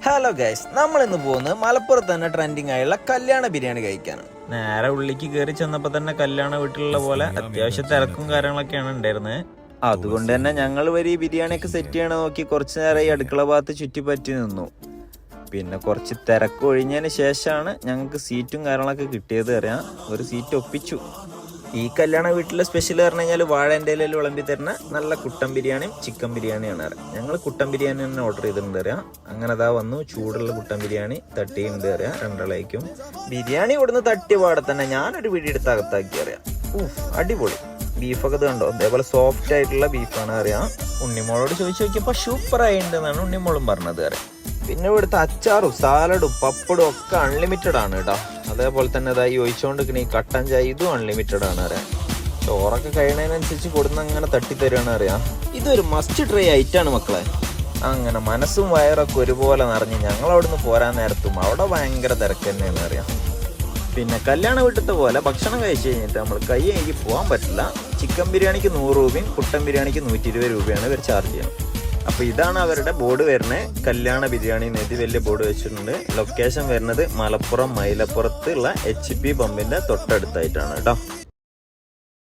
Hello guys, നമ്മൾ ഇന്ന് പോകുന്നത് മലപ്പുറത്ത് തന്നെ ട്രെൻഡിങ് ആയുള്ള കല്യാണ ബിരിയാണി കഴിക്കാനാണ്. നേരെ ഉള്ളിക്ക് കയറി ചെന്നപ്പോൾ തന്നെ കല്യാണ വീട്ടിലുള്ള പോലെ അത്യാവശ്യം തിരക്കും കാര്യങ്ങളൊക്കെയാണ് ഉണ്ടായിരുന്നത്. അതുകൊണ്ട് തന്നെ ഞങ്ങൾ വരെ ഈ ബിരിയാണിയൊക്കെ സെറ്റ് ചെയ്യണ നോക്കി കുറച്ചു നേരം ഈ അടുക്കള ഭാഗത്ത് ചുറ്റിപ്പറ്റി നിന്നു. പിന്നെ കുറച്ച് തിരക്ക് ഒഴിഞ്ഞതിന് ശേഷമാണ് ഞങ്ങൾക്ക് സീറ്റും കാര്യങ്ങളൊക്കെ കിട്ടിയത്. അറിയാം, ഒരു സീറ്റ് ഒപ്പിച്ചു. ഈ കല്യാണ വീട്ടിലെ സ്പെഷ്യൽ പറഞ്ഞു കഴിഞ്ഞാൽ വാഴേൻ്റെ ഇലയിൽ വിളമ്പി തരുന്ന നല്ല കുട്ടൻ ബിരിയാണിയും ചിക്കൻ ബിരിയാണിയാണ്. ഞങ്ങൾ കുട്ടൻ ബിരിയാണി തന്നെ ഓർഡർ ചെയ്തിട്ടുണ്ട്. അറിയാം, അങ്ങനെ അതാ വന്നു ചൂടുള്ള കുട്ടൻ ബിരിയാണി തട്ടിയുണ്ട്. അറിയാം, രണ്ടാളേക്കും ബിരിയാണി ഇവിടുന്ന് തട്ടിയ പാടെ തന്നെ ഞാനൊരു പിടിയെടുത്ത് അകത്താക്കി. അറിയാം, അടിപൊളി ബീഫൊക്കെ ഇത് കണ്ടോ, അതേപോലെ സോഫ്റ്റ് ആയിട്ടുള്ള ബീഫാണ്. അറിയാം, ഉണ്ണിമോളോട് ചോദിച്ചു നോക്കിയപ്പോൾ സൂപ്പർ ആയിട്ടുണ്ടെന്നാണ് ഉണ്ണിമോളും പറഞ്ഞത്. അറിയാം, പിന്നെ ഇവിടുത്തെ അച്ചാറും സാലഡും പപ്പടും ഒക്കെ അൺലിമിറ്റഡ് ആണ് കേട്ടോ. അതേപോലെ തന്നെ ഇതായി ഒഴിച്ചുകൊണ്ടിരിക്കണ ഈ കട്ടൻ ചായ ഇതും അൺലിമിറ്റഡ് ആണ്. അറിയാം, ചോറൊക്കെ കഴിയുന്നതിനനുസരിച്ച് കൊടുന്ന് അങ്ങനെ തട്ടിത്തരുവാണ്. അറിയാം, ഇതൊരു മസ്റ്റ് ട്രൈ ആയിട്ടാണ് മക്കളെ. അങ്ങനെ മനസ്സും വയറൊക്കെ ഒരുപോലെ നിറഞ്ഞ് ഞങ്ങൾ അവിടുന്ന് പോരാൻ നേരത്തും അവിടെ ഭയങ്കര തിരക്ക് തന്നെയാണ്. അറിയാം, പിന്നെ കല്യാണ വീട്ടിലത്തെ പോലെ ഭക്ഷണം കഴിച്ച് കഴിഞ്ഞിട്ട് നമ്മൾ കൈ എനിക്ക് പോകാൻ പറ്റില്ല. ചിക്കൻ ബിരിയാണിക്ക് 100 രൂപയും കുട്ടൻ ബിരിയാണിക്ക് 120 രൂപയാണ് ഇവർ ചാർജ് ചെയ്യണം. അപ്പോൾ ഇതാണ് അവരുടെ ബോർഡ് വരുന്നത്. കല്യാണ ബിരിയാണി എന്നെഴുതി വലിയ ബോർഡ് വെച്ചിട്ടുണ്ട്. ലൊക്കേഷൻ വരുന്നത് മലപ്പുറം മൈലപ്പുറത്തുള്ള HP പമ്പിൻ്റെ തൊട്ടടുത്തായിട്ടാണ് കേട്ടോ.